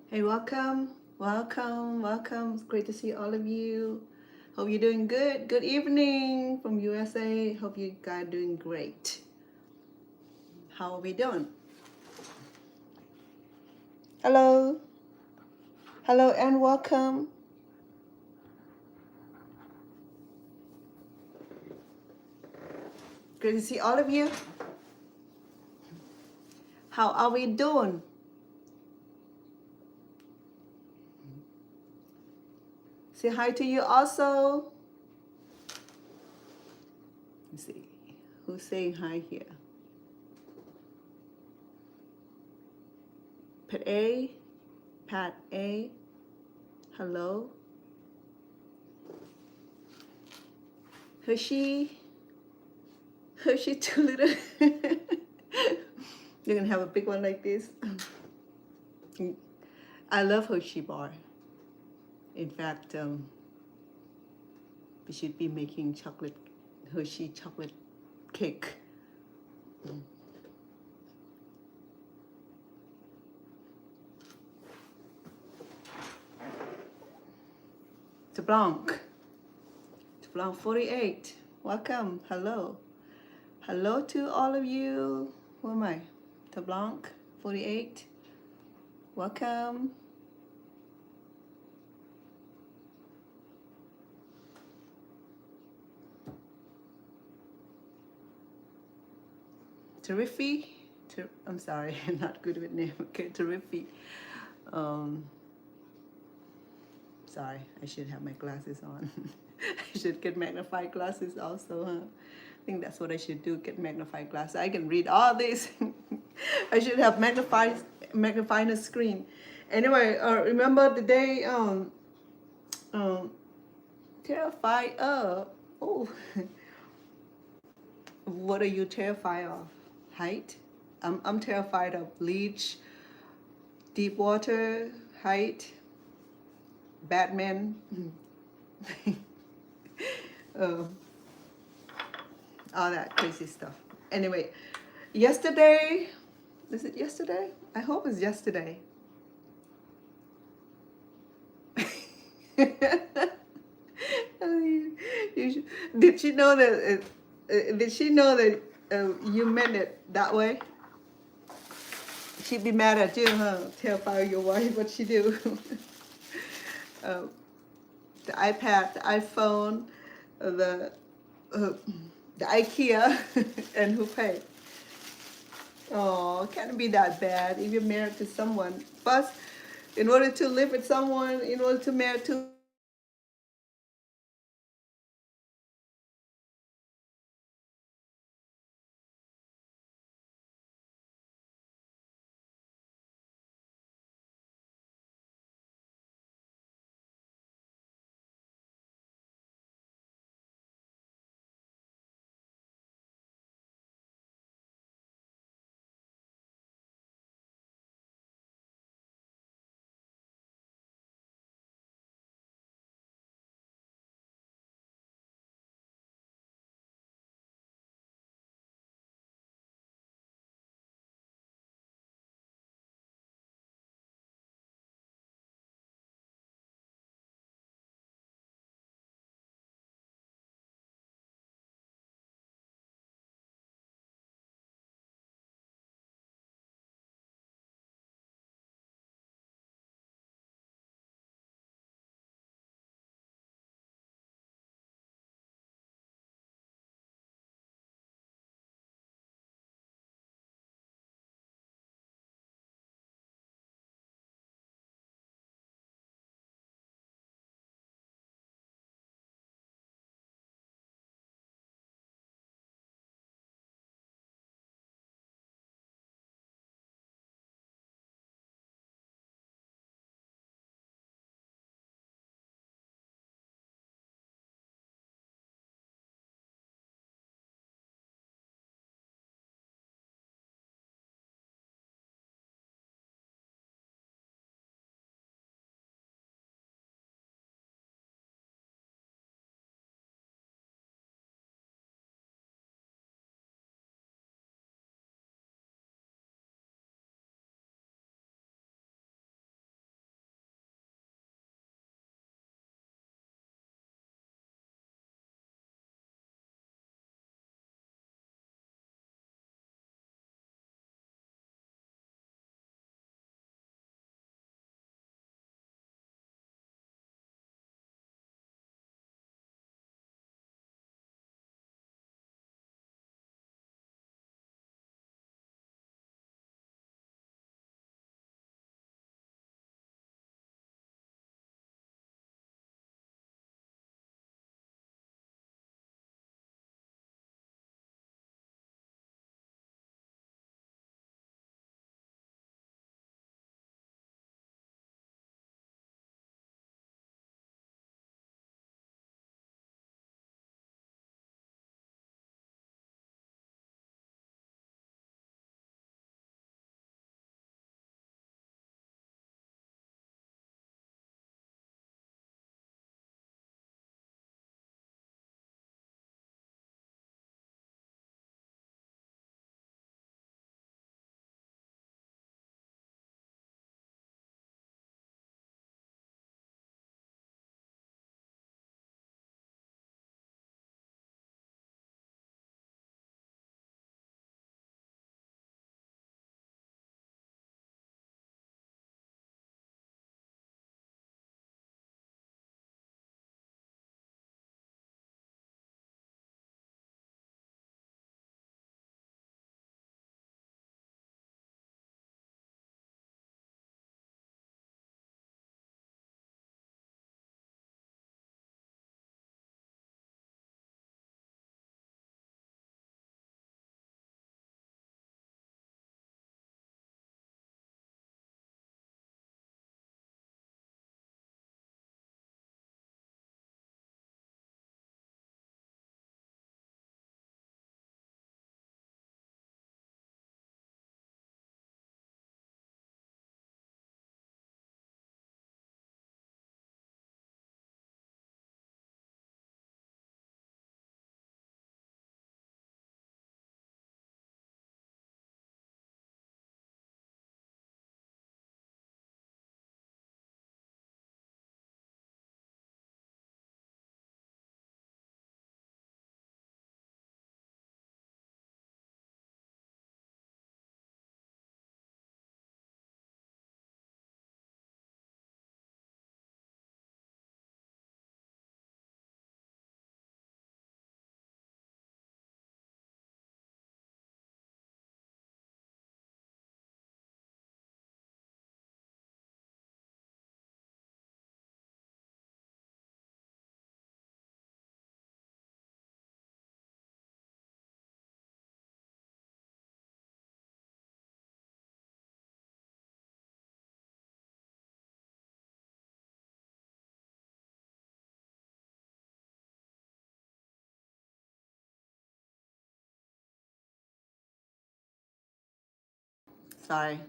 Hey, welcome. It's great to see all of you. Hope you're doing good. Good evening from USA. Hope you guys are doing great. How are we doing? Hello. Hello and welcome. Great to see all of you. How are we doing? Say hi to you also. Let's see. Who's saying hi here? Pat A. Hello. Hershey too little. You're gonna have a big one like this. I love Hershey bar. In fact, we should be making Hershey chocolate cake. To Blanc 48. Welcome. Hello. Hello to all of you. Who am I? To Blanc 48. Welcome. Terrific. I'm sorry, I'm not good with name. Okay, Terrific. Um, sorry, I should have my glasses on. I should get magnified glasses also, huh? I think that's what I should do, get magnified glasses. I can read all this. I should have magnifying the screen. Anyway, remember the day terrified of, oh, what are you terrified of? Height? I'm terrified of bleach, deep water, height, Batman. uh, all that crazy stuff. Anyway, yesterday, is it yesterday? I hope it's yesterday. Did she know that? Did she know that you meant it that way? She'd be mad at you, huh? Terrify your wife. What she do? uh, the iPad, the iPhone, uh, the IKEA, and who paid? Oh, can't be that bad if you're married to someone. First, in order to live with someone, in order to marry to Sorry,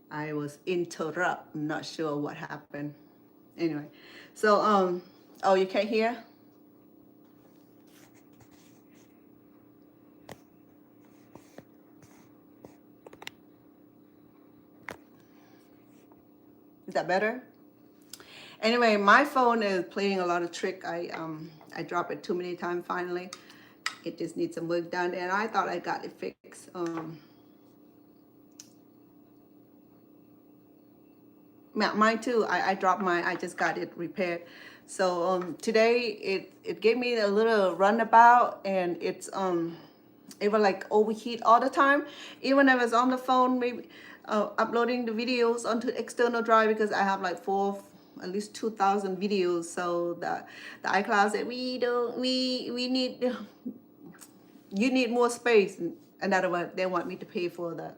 I was interrupt. I'm not sure what happened. Anyway, so oh, you can't hear? Is that better? Anyway, my phone is playing a lot of trick. I dropped it too many times finally. It just needs some work done, and I thought I got it fixed. Mine too. I dropped mine. I just got it repaired. So today it gave me a little runabout, and it was like overheat all the time. Even if I was on the phone, maybe uploading the videos onto external drive, because I have like at least 2,000 videos. So the iCloud said we need you need more space. In other words, they want me to pay for the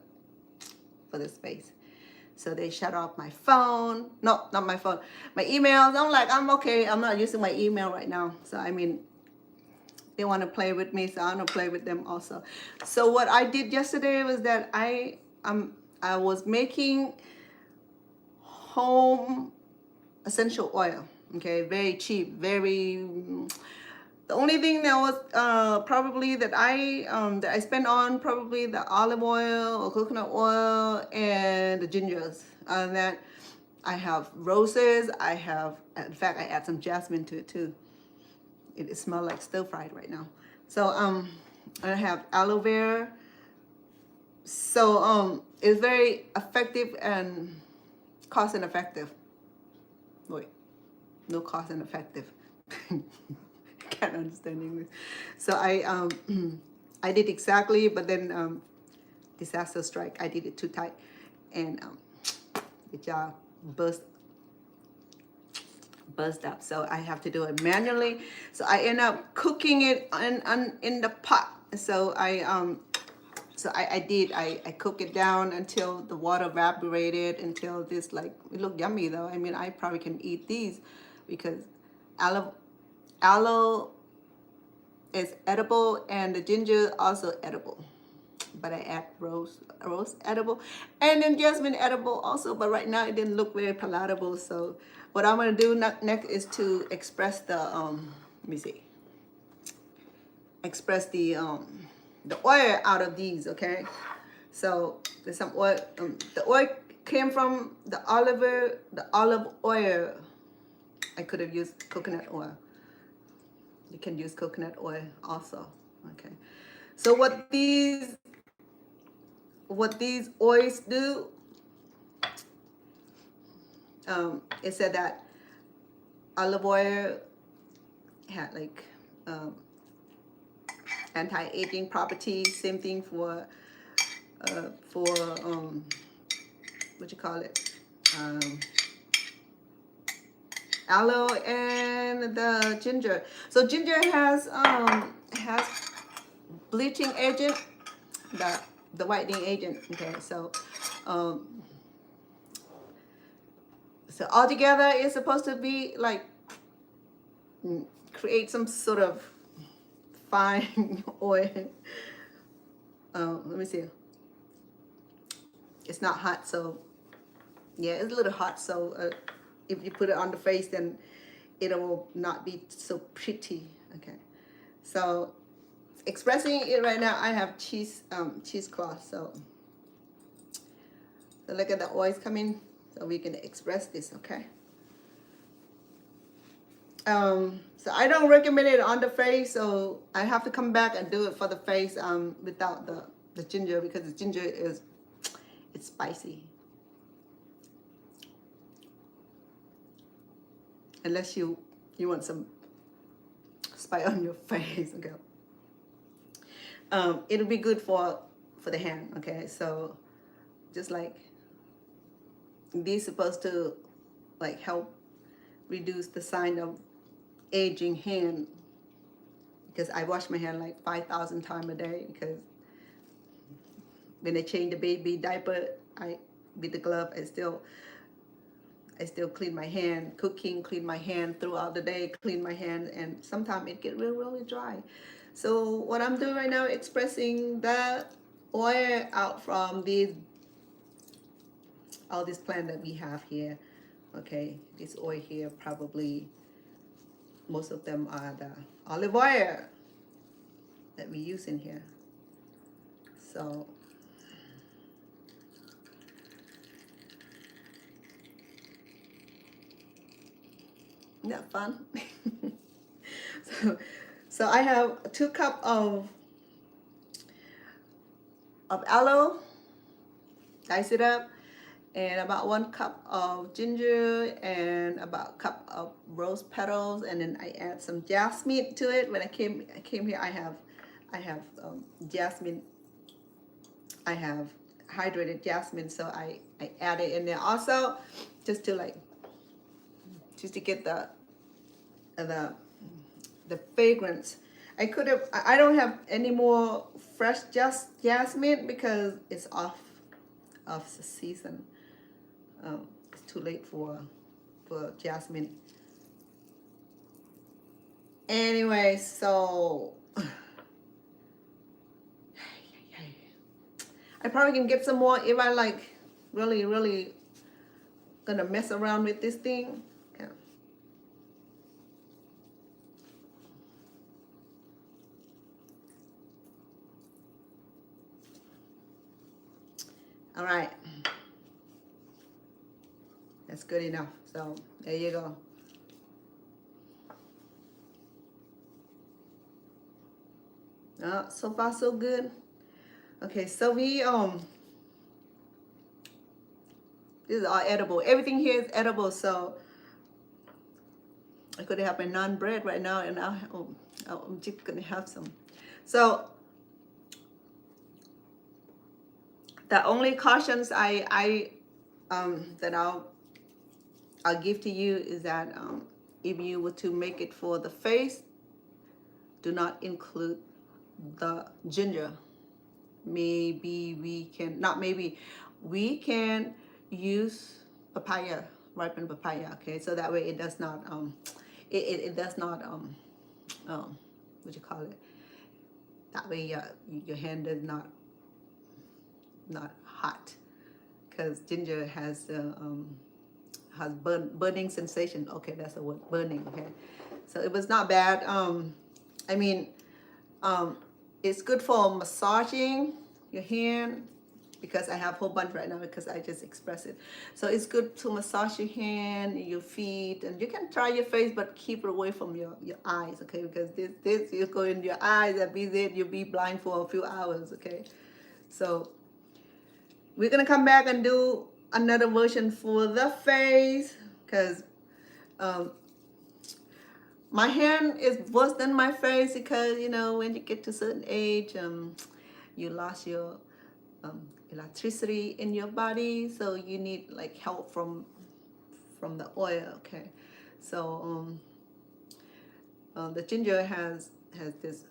space. So they shut off my phone. No, not my phone. My emails. I'm like, I'm okay. I'm not using my email right now. So I mean, they want to play with me, so I'm gonna play with them also. So what I did yesterday was that I was making home essential oil. Okay, very cheap, very. The only thing that was probably that I spent on probably the olive oil or coconut oil and the gingers. And that I have roses. I have, in fact, I add some jasmine to it too. It smells like stir fried right now. So I have aloe vera. So it's very effective and cost and effective. Wait, no cost and effective. Can't understand English. So I did exactly, but then disaster strike. I did it too tight, and it just burst up. So I have to do it manually. So I end up cooking it in the pot. So I cook it down until the water evaporated, until this, like, it looked yummy though. I mean, I probably can eat these because aloe is edible and the ginger also edible, but I add rose edible, and then jasmine edible also, but right now it didn't look very palatable. So what I'm going to do next is to express the let me see, express the oil out of these. Okay, so there's some oil. The oil came from the olive oil. I could have used coconut oil. You can use coconut oil also. Okay, so what these oils do, it said that olive oil had like anti-aging properties. Same thing for what you call it, aloe and the ginger. So ginger has bleaching agent, the whitening agent. Okay, so so altogether it's supposed to be like create some sort of fine oil. Let me see. It's not hot, so yeah, it's a little hot. So if you put it on the face, then it will not be so pretty. Okay, so expressing it right now, I have cheesecloth. So look at the oils coming, so we can express this. Okay. So I don't recommend it on the face, so I have to come back and do it for the face without the ginger, because the ginger it's spicy. Unless you want some spice on your face. Okay. It'll be good for the hand. Okay, so just like these supposed to like help reduce the sign of aging hand, because I wash my hand like 5,000 times a day, because when I change the baby diaper, with the glove, I still clean my hand, cooking, clean my hand throughout the day, clean my hand, and sometimes it get really, really dry. So what I'm doing right now, expressing the oil out from these all this plant that we have here. Okay, this oil here, probably most of them are the olive oil that we use in here. So isn't that fun? so I have 2 cups of aloe, dice it up, and about 1 cup of ginger, and about a cup of rose petals, and then I add some jasmine to it. When I came here, I have jasmine. I have hydrated jasmine, so I add it in there also, just to get the fragrance. I don't have any more fresh jasmine because it's off the season. It's too late for jasmine. Anyway, so I probably can get some more if I like really gonna mess around with this thing. Yeah. All right, that's good enough. So there you go. So far so good. Okay, so we this is all edible. Everything here is edible. So I could have my naan bread right now, and I'm just gonna have some. So the only cautions that I'll give to you is that if you were to make it for the face, do not include the ginger. Maybe we can, not maybe, we can use papaya, ripened papaya, okay? So that way it does not, it does not, what you call it? That way your hand is not hot, because ginger has burning sensation. Okay, that's the word, burning. Okay, so it was not bad. I mean, it's good for massaging your hand, because I have a whole bunch right now because I just express it. So it's good to massage your hand, your feet, and you can try your face, but keep it away from your eyes, okay? Because this you go in your eyes, that means it, you'll be blind for a few hours, okay? So we're gonna come back and do another version for the face, because my hand is worse than my face, because you know, when you get to a certain age, you lost your electricity in your body, so you need like help from the oil, okay? So the ginger has this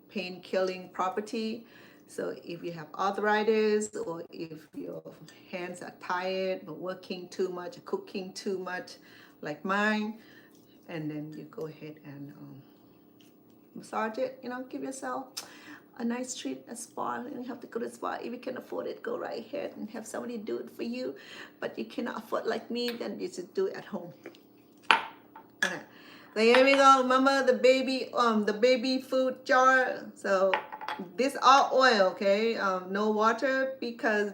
pain killing property. So if you have arthritis, or if your hands are tired or working too much, cooking too much, like mine, and then you go ahead and massage it, you know, give yourself a nice treat, a spa. You don't have to go to the spa. If you can afford it, go right ahead and have somebody do it for you. But you cannot afford like me, then you should do it at home. Okay. So here we go. Remember the baby food jar. So this all oil, okay? No water, because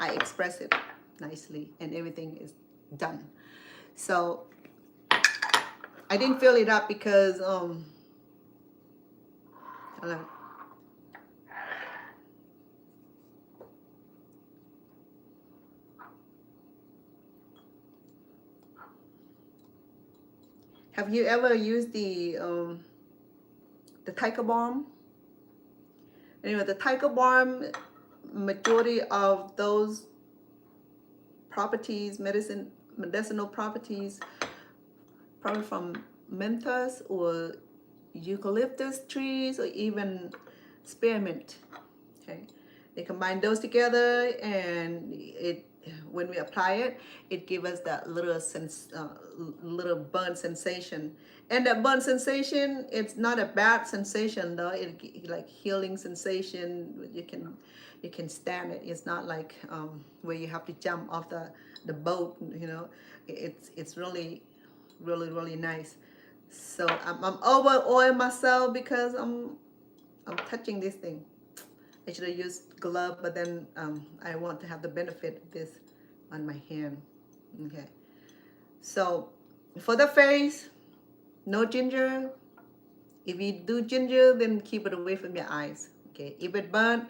I express it nicely and everything is done. So I didn't fill it up because have you ever used the tiger balm? Anyway, the tiger balm, majority of those properties, medicinal properties, probably from menthos or eucalyptus trees, or even spearmint. Okay, they combine those together, and when we apply it, it gives us that little little burn sensation. And that burn sensation, it's not a bad sensation though. Like healing sensation. You can stand it. It's not like where you have to jump off the boat. You know, it's really really nice. So I'm over oil myself because I'm touching this thing. I should have used glove, but then I want to have the benefit of this on my hand. Okay. So for the face, no ginger. If you do ginger, then keep it away from your eyes. Okay. If it burns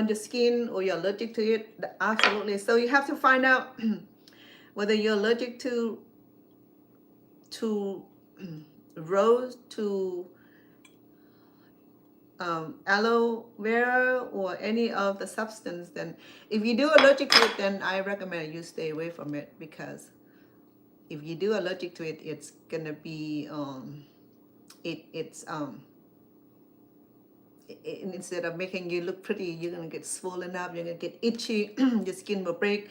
your skin or you're allergic to it, absolutely. So you have to find out whether you're allergic to rose, to aloe vera or any of the substance. Then if you do allergic to it, then I recommend you stay away from it, because if you do allergic to it, it's gonna be instead of making you look pretty, you're gonna get swollen up, you're gonna get itchy, your skin will break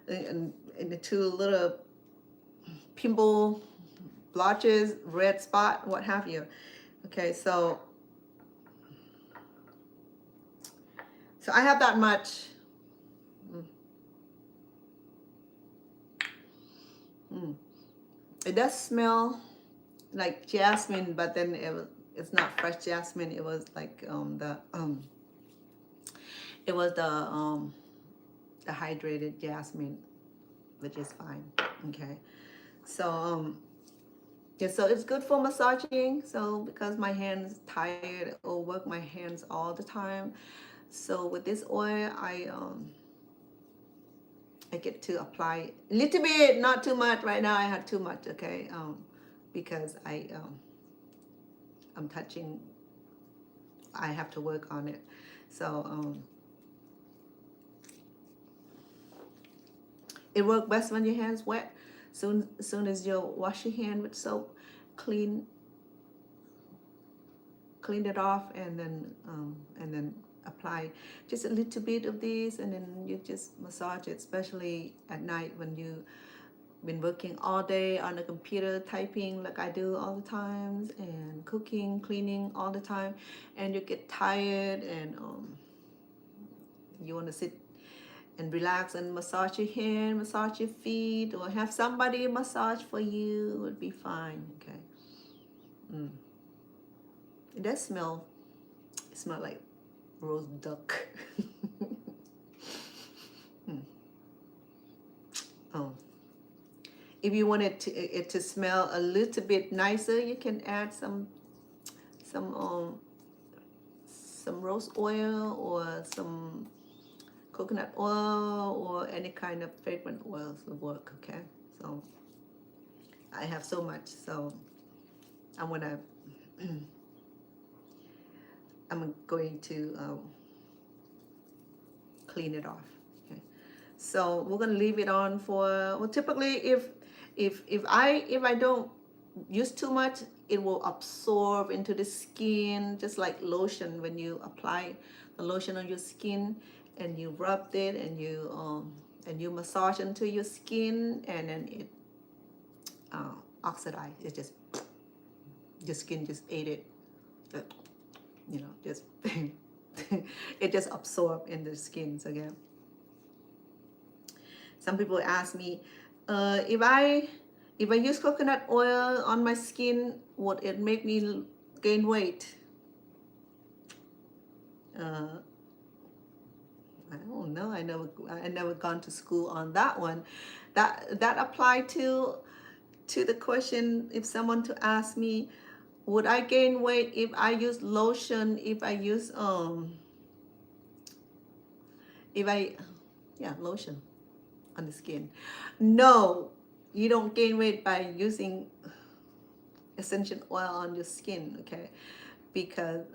into little pimple, blotches, red spot, what have you. Okay, so I have that much. It does smell like jasmine, but then it's not fresh jasmine. It was like the hydrated jasmine, which is fine. Okay, so yeah, so it's good for massaging. So because my hands tired or work my hands all the time, so with this oil I get to apply a little bit, not too much. Right now I had too much, okay, because I'm touching. I have to work on it. So it works best when your hands wet. Soon as you wash your hand with soap, clean it off, and then apply just a little bit of this, and then you just massage it, especially at night when you've been working all day on the computer, typing like I do all the times, and cooking, cleaning all the time, and you get tired, and you want to sit and relax and massage your hand, massage your feet, or have somebody massage for you, would be fine. Okay. It does smell. It smells like roast duck. Oh, if you want it to smell a little bit nicer, you can add some rose oil or some coconut oil or any kind of fragrant oils will work. Okay, so I have so much, so I'm going to clean it off. Okay, so we're gonna leave it on for, well, typically if I don't use too much, it will absorb into the skin, just like lotion. When you apply the lotion on your skin and you rub it and you massage into your skin, and then it oxidizes. It just, your skin just ate it, you know, just it just absorbs in the skin. So again, some people ask me, if I use coconut oil on my skin, would it make me gain weight? I don't know. I never gone to school on that one. That applied to the question, if someone to ask me, would I gain weight if I use lotion? If I use lotion on the skin? No, you don't gain weight by using essential oil on your skin. Okay, because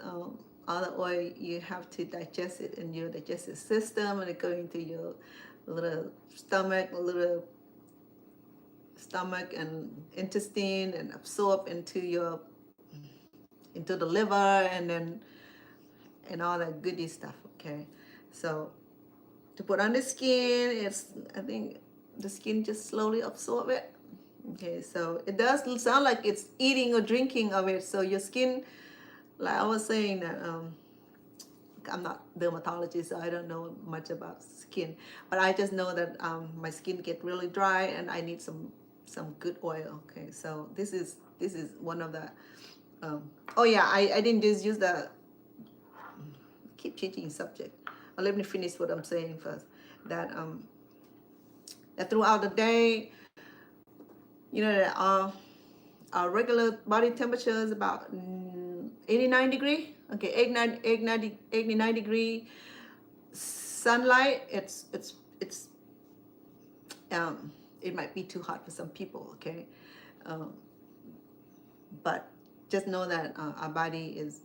all the oil, you have to digest it in your digestive system, and it goes into your little stomach and intestine, and absorb into the liver, and all that goody stuff. Okay, so to put on the skin. I think the skin just slowly absorb it. Okay, so it does sound like it's eating or drinking of it. So your skin, like I was saying that I'm not dermatologist, so I don't know much about skin, but I just know that my skin get really dry and I need some good oil. Okay, so this is one of the oh yeah, I didn't just use the keep changing subject. Let me finish what I'm saying first. That that throughout the day, you know that our regular body temperature is about 89 degree. Okay, 89 degree sunlight. It's it might be too hot for some people. Okay, um, but just know that our body is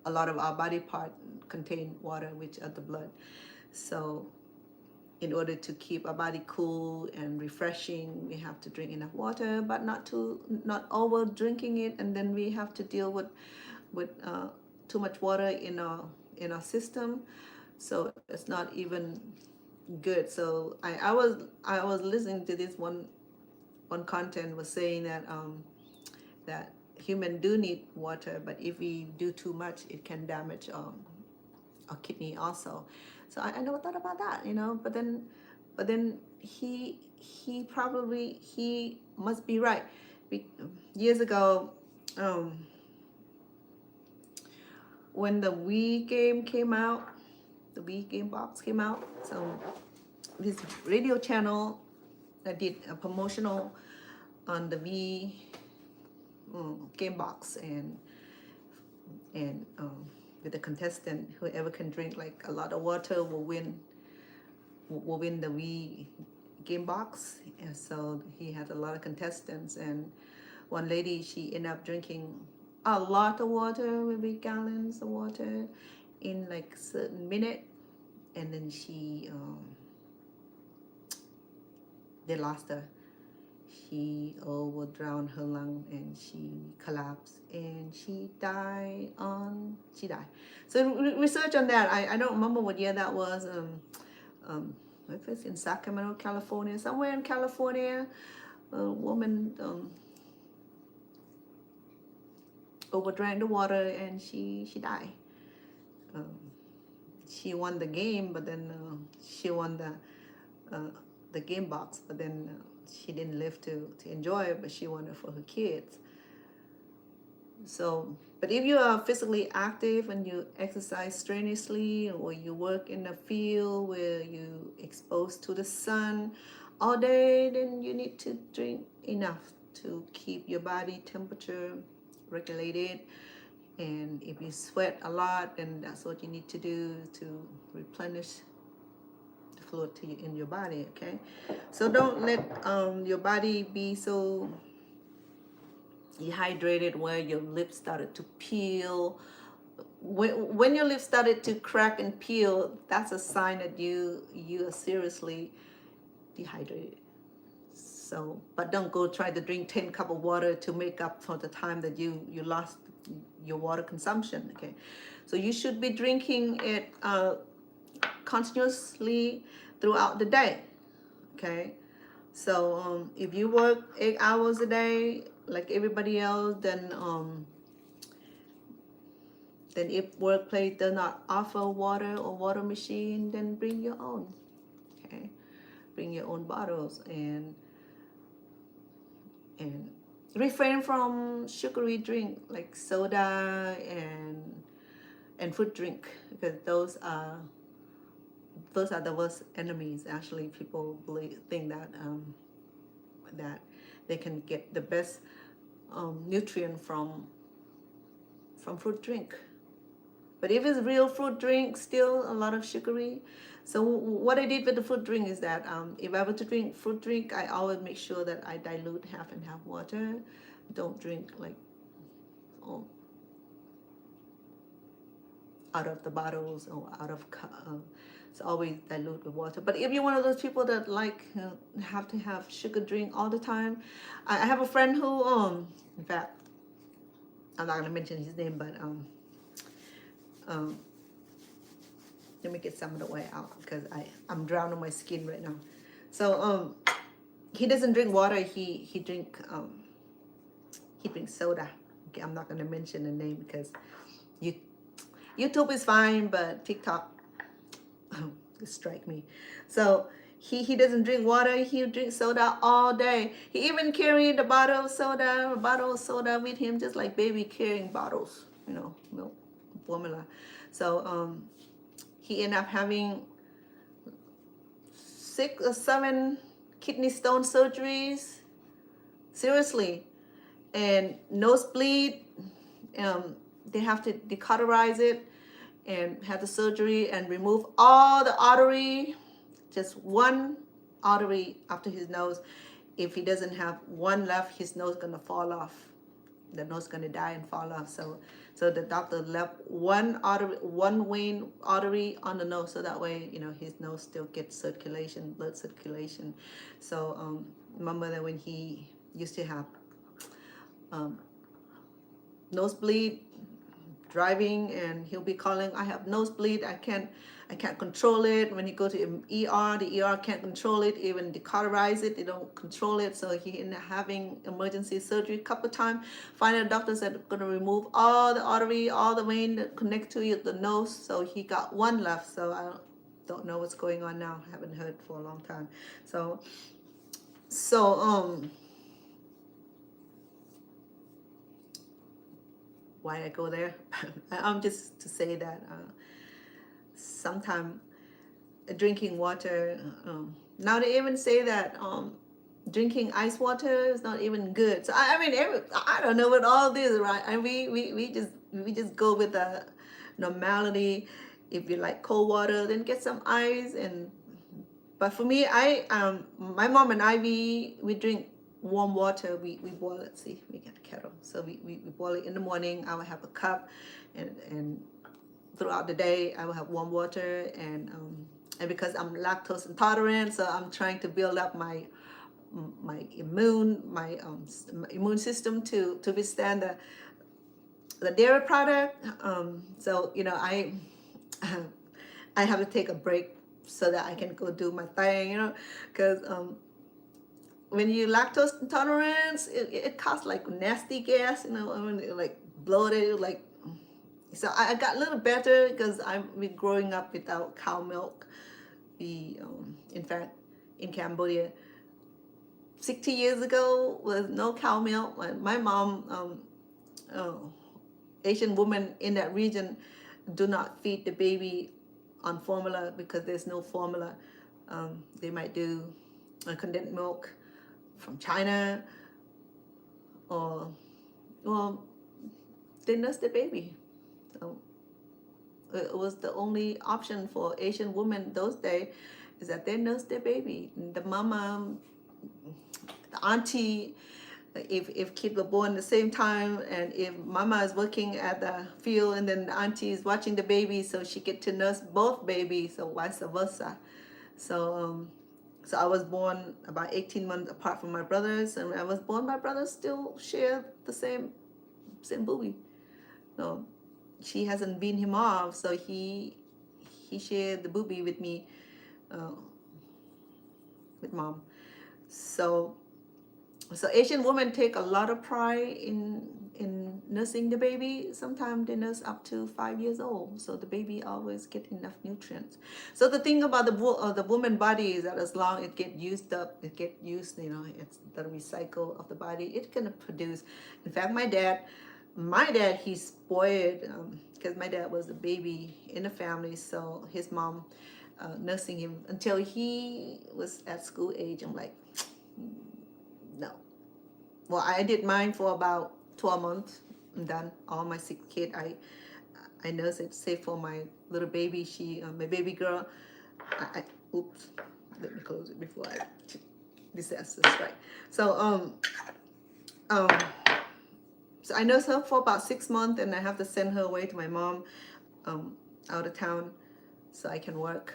a lot of our body part contain water, which are the blood. So in order to keep our body cool and refreshing, we have to drink enough water, but not over drinking it, and then we have to deal with too much water in our system. So it's not even good. So I was listening to this one content was saying that that human do need water, but if we do too much, it can damage our kidney also. So I never thought about that, you know. But then he must be right. Years ago, when the Wii game came out, the Wii game box came out. So this radio channel that did a promotional on the Wii game box, and with the contestant, whoever can drink like a lot of water will win the Wii game box. And so he had a lot of contestants, and one lady, she ended up drinking a lot of water, maybe gallons of water in like a certain minute, and then they lost her. She overdrowned her lung and she collapsed and she died. So research on that. I don't remember what year that was. If it's in Sacramento, California, somewhere in California, a woman overdrank the water and she died. She won the game, but then she won the game box, but then she didn't live to enjoy it, but she wanted it for her kids. So, but if you are physically active and you exercise strenuously, or you work in a field where you exposed to the sun all day, then you need to drink enough to keep your body temperature regulated. And if you sweat a lot, then that's what you need to do to replenish the fluid in your body. Okay, so don't let your body be so dehydrated where your lips started to peel. When your lips started to crack and peel, that's a sign that you are seriously dehydrated. So, but don't go try to drink 10 cups of water to make up for the time that you lost your water consumption. Okay, so you should be drinking it continuously throughout the day. Okay, so if you work 8 hours a day like everybody else, then if workplace does not offer water or water machine, then bring your own. Okay, bring your own bottles, and refrain from sugary drink like soda and fruit drink, because those are the worst enemies. Actually, people think that that they can get the best nutrient from fruit drink. But if it's real fruit drink, still a lot of sugary. So what I did with the fruit drink is that if I were to drink fruit drink, I always make sure that I dilute half and half water. Don't drink like out of the bottles or out of it's always dilute with water. But if you're one of those people that like have to have sugar drink all the time, I have a friend who in fact, I'm not gonna mention his name, but Let me get some of the oil out because I'm drowning my skin right now. So he doesn't drink water. He drinks soda. Okay, I'm not gonna mention the name because you YouTube is fine, but TikTok strike me. So he doesn't drink water. He drinks soda all day. He even carried a bottle of soda with him, just like baby carrying bottles, milk, formula. So he ended up having 6 or 7 kidney stone surgeries, seriously, and nosebleed. They have to decauterize it and have the surgery and remove all the artery, just one artery after his nose. If he doesn't have one left, his nose gonna fall off. The nose gonna die and fall off. So the doctor left one vein artery on the nose, so that way his nose still gets blood circulation. So remember that when he used to have nosebleed driving, and he'll be calling, I have nosebleed, I can't control it. When you go to ER, the ER can't control it, even decauterize it, they don't control it. So he ended up having emergency surgery a couple of times. Finally, the doctor said, going to remove all the artery, all the vein that connect to the nose. So he got one left. So I don't know what's going on now. I haven't heard for a long time. So why I go there? I'm just to say that sometimes drinking water, now they even say that drinking ice water is not even good. So I mean, I don't know what all this, right? And we just go with the normality. If you like cold water, then get some ice. But for me, my mom and I, we drink warm water. We boil it. See, we got a kettle, so we boil it in the morning. I will have a cup, and throughout the day I will have warm water. And because I'm lactose intolerant, so I'm trying to build up my immune system to withstand the dairy product. So I have to take a break so that I can go do my thing, because when you lactose intolerance, it causes like nasty gas, like bloated, like. So I got a little better because I've been growing up without cow milk. In fact, in Cambodia, 60 years ago was no cow milk. My mom, Asian women in that region, do not feed the baby on formula because there's no formula. They might do condensed milk from China, or they nurse the baby. So it was the only option for Asian women those days, is that they nurse their baby. The mama, the auntie, if kids were born the same time, and if mama is working at the field and then the auntie is watching the baby, so she get to nurse both babies, so vice versa. So I was born about 18 months apart from my brothers, and when I was born, my brothers still share the same booby. So she hasn't weaned him off, so he shared the booby with me, with mom. So Asian women take a lot of pride in nursing the baby. Sometimes they nurse up to 5 years old, so the baby always get enough nutrients. So the thing about the woman body is that as long it get used up, it's the recycle of the body. It can produce. In fact, my dad, he's spoiled because my dad was the baby in the family, so his mom nursing him until he was at school age. I'm like, no. Well, I did mine for about 12 months. I'm done. All my 6 kids, I nursed it, save for my little baby. My baby girl. Oops. Let me close it before disaster strike. So so I nursed her for about 6 months, and I have to send her away to my mom, out of town, so I can work.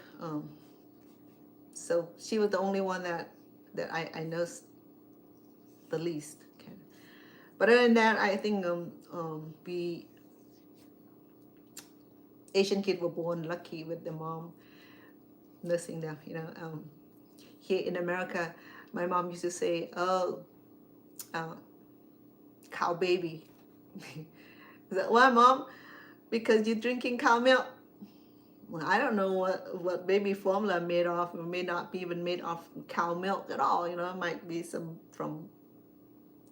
So she was the only one that I nursed the least. Okay. But other than that, I think Asian kids were born lucky with the mom nursing them. Here in America, my mom used to say, "Oh, uh, cow baby." Is that why, mom? Because you're drinking cow milk. Well, I don't know what baby formula made of. It may not be even made of cow milk at all. It might be some from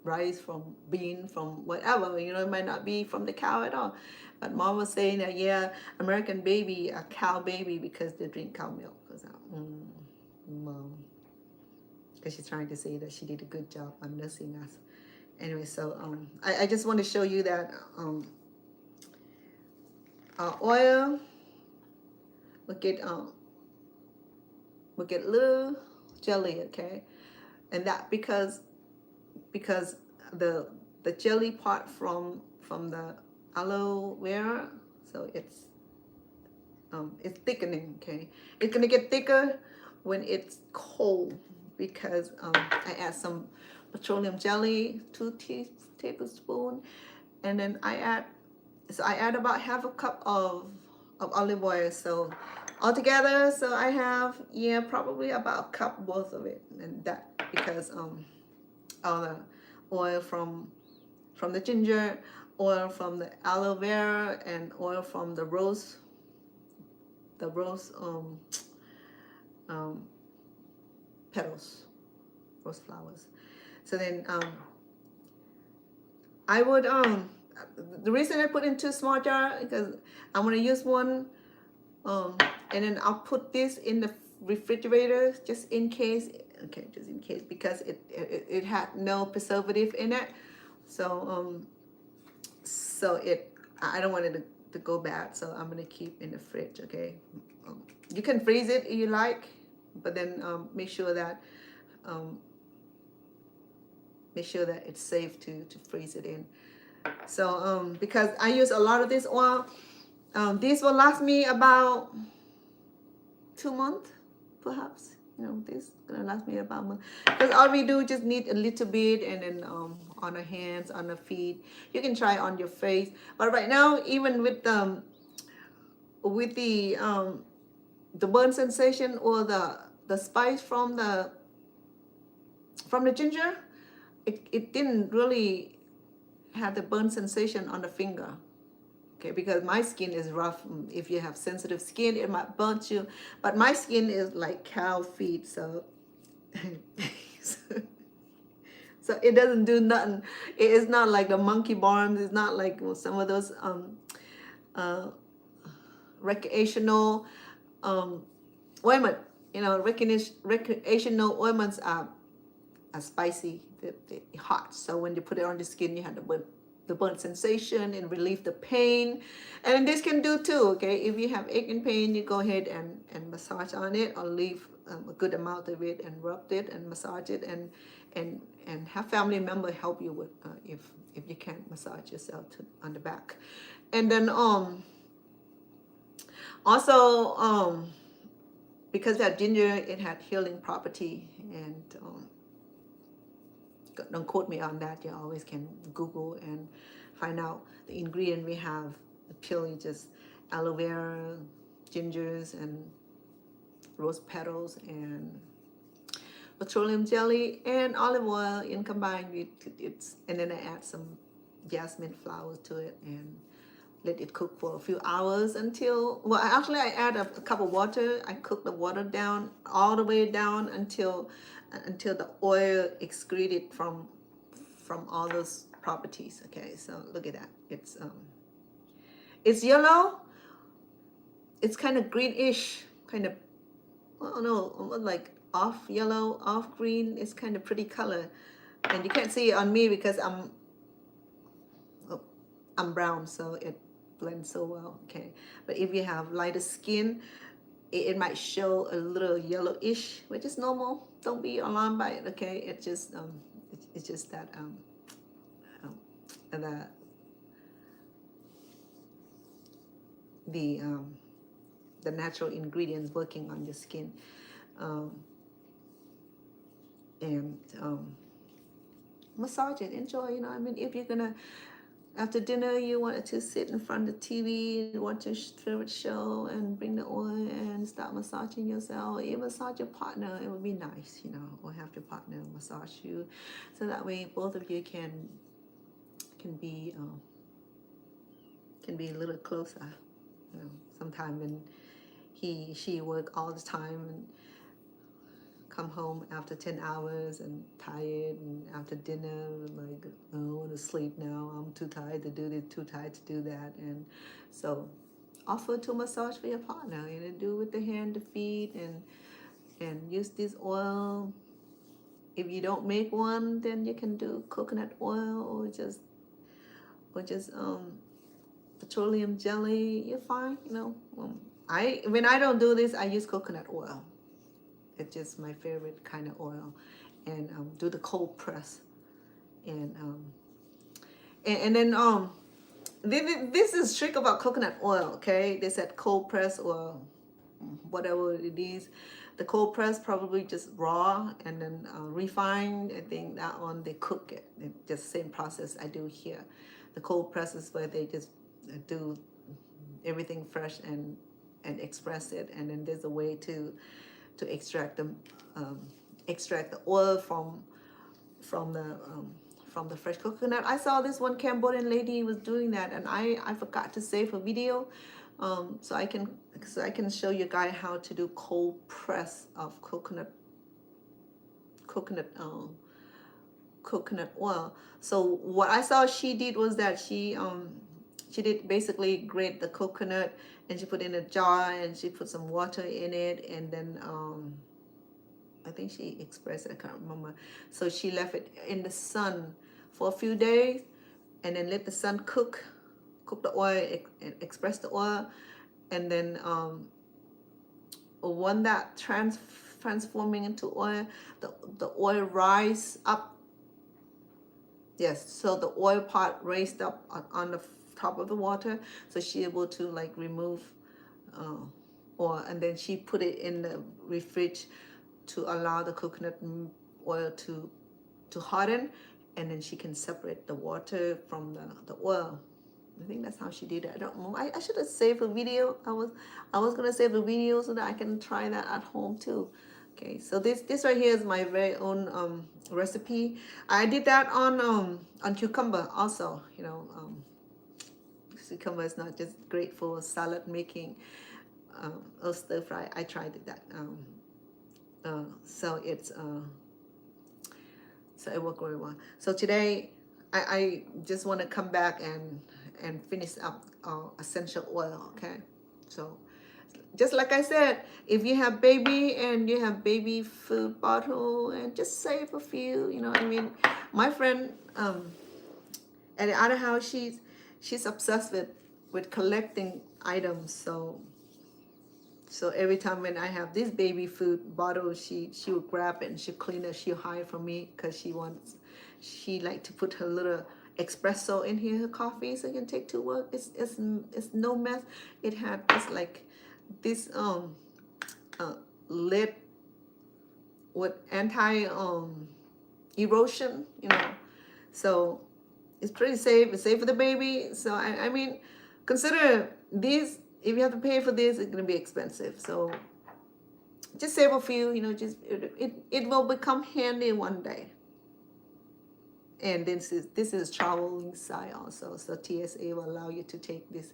rice, from bean, from whatever. It might not be from the cow at all. But mom was saying that, yeah, American baby, a cow baby, because they drink cow milk. Mom, because she's trying to say that she did a good job on nursing us. Anyway, so I just want to show you that oil will get little jelly, okay, and that because the jelly part from the aloe vera, so it's thickening, okay. It's gonna get thicker when it's cold because I add some petroleum jelly, 2 tablespoons, and then I add about half a cup of olive oil. So altogether, so I have probably about a cup worth of it, and that because all the oil from the ginger, oil from the aloe vera, and oil from the rose petals, rose flowers. So then I would the reason I put in 2 small jars because I'm gonna use one, and then I'll put this in the refrigerator just in case. Okay, just in case, because it had no preservative in it, so I don't want it to go bad, so I'm gonna keep in the fridge. Okay, you can freeze it if you like, but then make sure that it's safe to freeze it in. So because I use a lot of this oil, this will last me about 2 months, perhaps. This gonna last me about a month. Because all we do just need a little bit, and then on our hands, on our feet. You can try on your face. But right now, even with the burn sensation or the spice from the ginger, it didn't really have the burn sensation on the finger. Okay, because my skin is rough. If you have sensitive skin, it might burn you. But my skin is like cow feet, so so it doesn't do nothing. It is not like the monkey bars. It's not like some of those recreational ointment. Recreational ointments are spicy, they're hot. So when you put it on the skin, you have the burn sensation and relieve the pain. And this can do too, okay? If you have aching pain, you go ahead and massage on it, or leave a good amount of it and rub it and massage it, and have family member help you with if you can't massage yourself on the back. And then also because that ginger, it had healing property, and don't quote me on that. You always can Google and find out the ingredient we have. Purely just aloe vera, gingers, and rose petals, and petroleum jelly, and olive oil, and combined with it. And then I add some jasmine flowers to it and let it cook for a few hours until, well, actually I add a cup of water. I cook the water down, all the way down until the oil excreted from all those properties. Okay, so look at that. It's yellow. It's kind of greenish, kind of, I don't know, almost like off yellow, off green. It's kind of pretty color, and you can't see it on me because I'm brown, so it blends so well. Okay, but if you have lighter skin, it might show a little yellowish, which is normal. Don't be alarmed by it. Okay, it's just that the natural ingredients working on your skin, and massage it. Enjoy. I mean, if you're gonna after dinner you wanted to sit in front of the TV, watch your favorite show, and bring the oil and start massaging yourself, or even massage your partner. It would be nice, or have your partner massage you, so that way both of you can be a little closer. Sometimes when she work all the time and come home after 10 hours and tired, and after dinner like, I want to sleep now, I'm too tired to do this, too tired to do that. And so offer to massage for your partner, do with the hand, the feet, and use this oil. If you don't make one, then you can do coconut oil or just petroleum jelly. You're fine. When I don't do this, I use coconut oil. It's just my favorite kind of oil, and do the cold press, and then this is trick about coconut oil. Okay, they said cold press or whatever it is. The cold press probably just raw, and then refined. I think that one they cook it. It's just same process I do here. The cold press is where they just do everything fresh and express it, and then there's a way to extract the oil from the fresh coconut. I saw this one Cambodian lady was doing that, and I forgot to save a video, so I can show you guys how to do cold press of coconut oil. So what I saw she did was that she did basically grate the coconut, and she put in a jar, and she put some water in it, and then I think she expressed it, I can't remember. So she left it in the sun for a few days, and then let the sun cook the oil, express the oil, and then when that transforming into oil, the oil rise up. Yes, so the oil part raised up on the top of the water, so she able to like remove and then she put it in the refrige to allow the coconut oil to harden, and then she can separate the water from the oil. I think that's how she did it. I don't know. I should have saved a video. I was gonna save a video so that I can try that at home too. Okay, so this right here is my very own recipe. I did that on cucumber also. Cucumber is not just great for salad making or stir fry. I tried that. So it worked very well. So today I just want to come back and finish up essential oil. Okay, so just like I said, if you have baby and you have baby food bottle, and just save a few. My friend at the other house, she's obsessed with collecting items. So every time when I have this baby food bottle, she will grab it and she'll clean it. She'll hide from me because she like to put her little espresso in here, her coffee, so you can take to work. It's no mess. It's like this lid with anti erosion, so it's pretty safe. It's safe for the baby. So I mean, consider these. If you have to pay for this, it's gonna be expensive. So just save a few. Just it will become handy one day. And this is traveling side also. So TSA will allow you to take this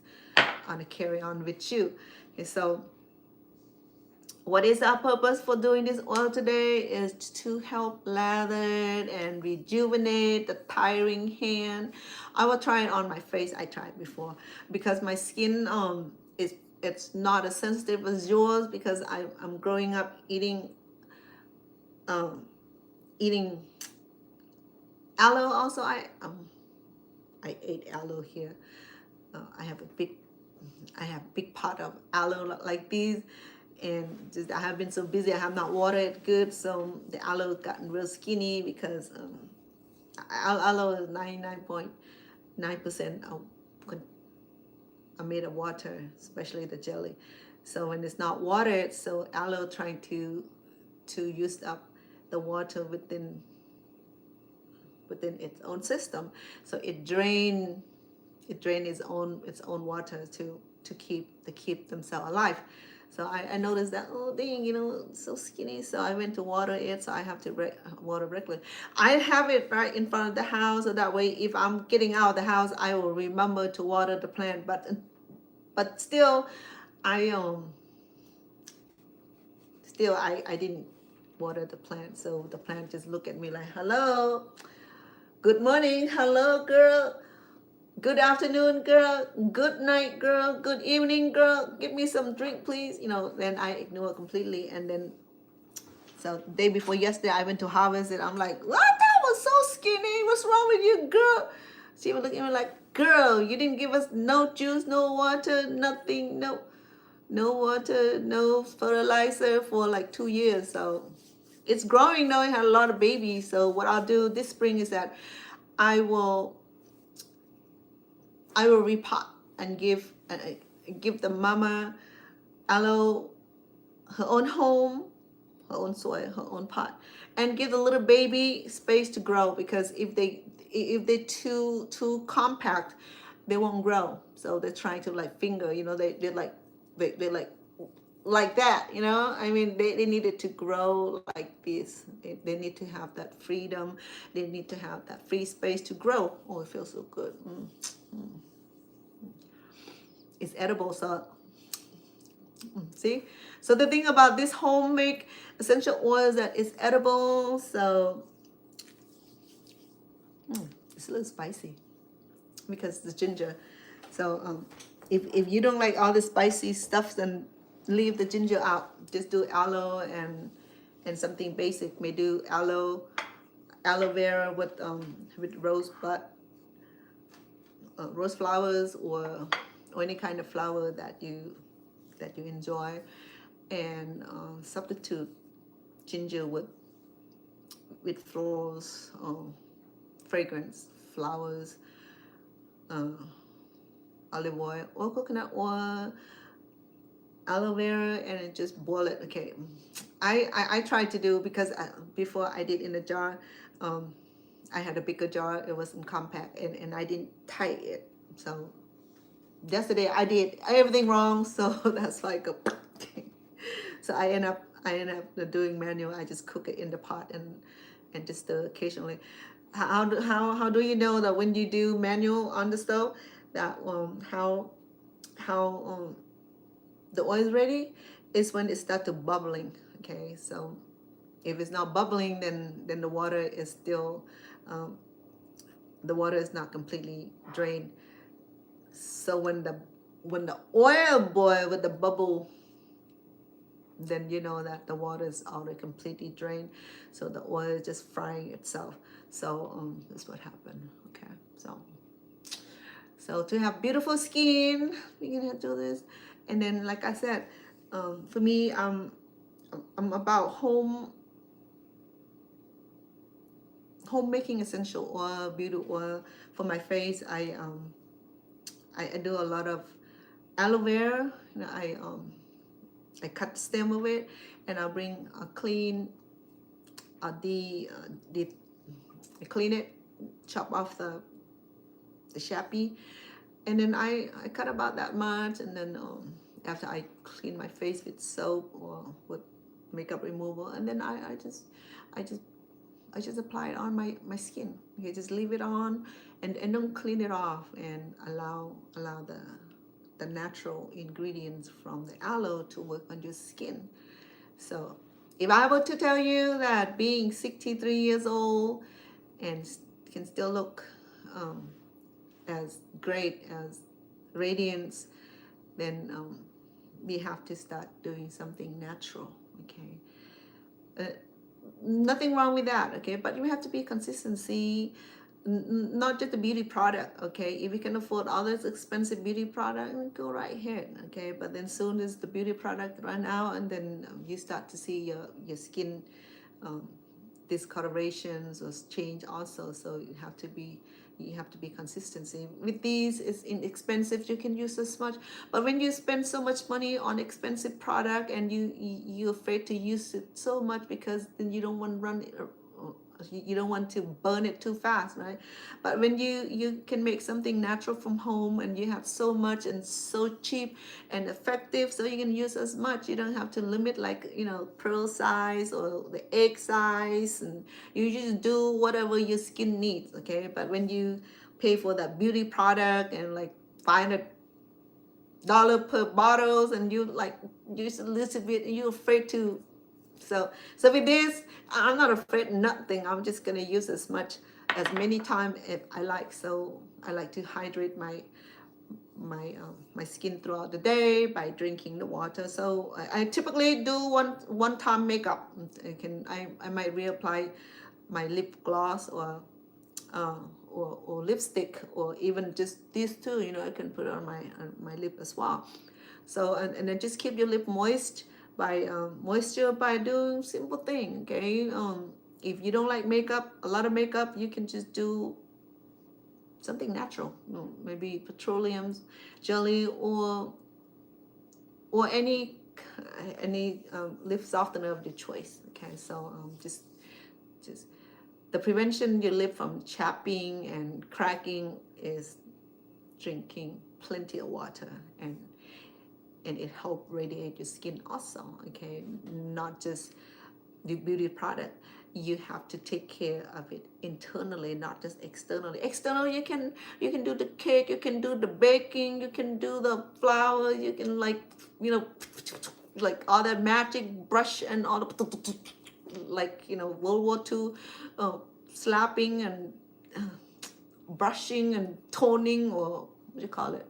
on a carry-on with you. Okay, so what is our purpose for doing this oil today is to help lather and rejuvenate the tiring hand. I will try it on my face. I tried before because my skin it's not as sensitive as yours, because I'm growing up eating aloe. Also, I ate aloe here. I have big pot of aloe like these, and just I have been so busy. I have not watered it good, so the aloe has gotten real skinny because aloe is 99.9% are made of water, especially the jelly. So when it's not watered, so aloe trying to use up the water within its own system, so it drain it drains its own water to keep themselves alive. So I noticed that, oh dang, so skinny. So I went to water it. So I have to water regularly. I have it right in front of the house, so that way if I'm getting out of the house, I will remember to water the plant. But still, I I didn't water the plant. So the plant just looked at me like, hello, good morning, hello girl. Good afternoon, girl. Good night, girl. Good evening, girl. Give me some drink, please. Then I ignore it completely. And then, so the day before yesterday, I went to harvest it. I'm like, what? That was so skinny. What's wrong with you, girl? She was looking at me like, girl, you didn't give us no juice, no water, nothing, no water, no fertilizer for like 2 years. So it's growing now. It had a lot of babies. So what I'll do this spring is that I will repot and give the mama aloe her own home, her own soil, her own pot, and give the little baby space to grow, because if they're too compact, they won't grow. So they're trying to like finger, they're like they're like that, I mean, they needed to grow like this. They need to have that freedom. They need to have that free space to grow. Oh, it feels so good. It's edible. So see, so the thing about this homemade essential oils that it's edible. So it's a little spicy because the ginger. So if you don't like all the spicy stuff, then leave the ginger out. Just do aloe and something basic. May do aloe vera with rosebud, rose flowers, or any kind of flower that you enjoy, and substitute ginger with florals, fragrance, flowers, olive oil or coconut oil, aloe vera, and just boil it. Okay, I tried to do, because before I did in a jar. I had a bigger jar. It wasn't compact, and I didn't tie it. So yesterday I did everything wrong. So that's why I go. So I end up doing manual. I just cook it in the pot and just stir occasionally. How do you know that when you do manual on the stove that how the oil is ready is when it starts to bubbling. Okay, so if it's not bubbling, then the water is still the water is not completely drained. So when the oil boil with the bubble, then you know that the water is already completely drained. So the oil is just frying itself. So that's what happened. Okay, so to have beautiful skin, we're gonna do this. And then, like I said, for me, I'm about homemaking essential oil, beauty oil for my face. I do a lot of aloe vera. I cut the stem of it, and I'll bring a clean I clean it, chop off the shappy, and then I cut about that much, and then after I clean my face with soap or with makeup removal, and then I just apply it on my skin. Okay, just leave it on, and don't clean it off, and allow the natural ingredients from the aloe to work on your skin. So if I were to tell you that being 63 years old and can still look as great as radiance, then we have to start doing something natural. Okay, nothing wrong with that. Okay, but you have to be consistency, not just the beauty product. Okay, if you can afford all this expensive beauty product, go right ahead. Okay, but then soon as the beauty product run out, and then you start to see your skin discolorations or change also. So you have to be consistency with these. It's inexpensive, you can use as much, but when you spend so much money on expensive product and you're afraid to use it so much because then you don't want to run You don't want to burn it too fast, right? But when you can make something natural from home and you have so much and so cheap and effective, so you can use as much. You don't have to limit like pearl size or the egg size, and you just do whatever your skin needs, okay? But when you pay for that beauty product and like $500 per bottles and you like use a little bit and you're afraid to, so with this I'm not afraid nothing. I'm just gonna use as many times as I like. So I like to hydrate my skin throughout the day by drinking the water. So I typically do one time makeup. I might reapply my lip gloss uh, or lipstick, or even just these two, I can put on my lip as well. So and then just keep your lip moist by moisture by doing simple thing, okay? If you don't like a lot of makeup, you can just do something natural, maybe petroleum jelly or any lip softener of your choice, okay? So just the prevention your lip from chapping and cracking is drinking plenty of water, and it help radiate your skin also, okay? Not just the beauty product. You have to take care of it internally, not just externally. Externally, you can do the cake, you can do the baking, you can do the flour, you can like all that magic brush and all the like World War II slapping and brushing and toning, or what do you call it,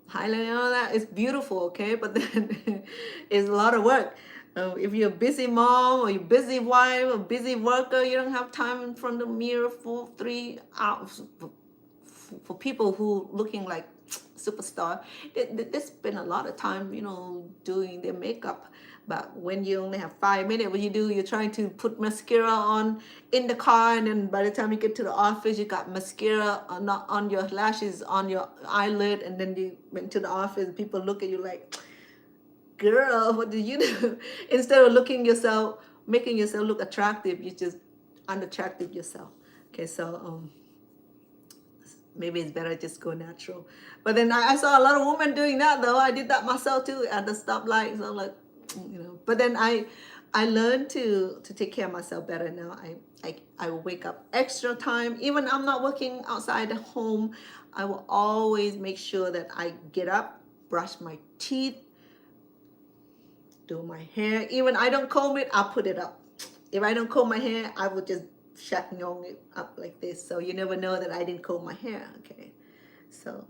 highlighting and all that. It's beautiful, okay? But then it's a lot of work. If you're a busy mom or you're a busy wife or busy worker, you don't have time in front of the mirror for 3 hours. For people who looking like superstar, they spend a lot of time, doing their makeup. But when you only have 5 minutes, what you do, you're trying to put mascara on in the car, and then by the time you get to the office, you got mascara not on your lashes, on your eyelid, and then you went to the office, and people look at you like, girl, what did you do? Instead of making yourself look attractive, you just unattractive yourself. Okay, so maybe it's better just go natural. But then I saw a lot of women doing that though. I did that myself too at the stoplight. So I'm like, But then I learned to take care of myself better now. I wake up extra time. Even I'm not working outside the home, I will always make sure that I get up, brush my teeth, do my hair. Even I don't comb it, I'll put it up. If I don't comb my hair, I will just shutting it up like this. So you never know that I didn't comb my hair, okay? So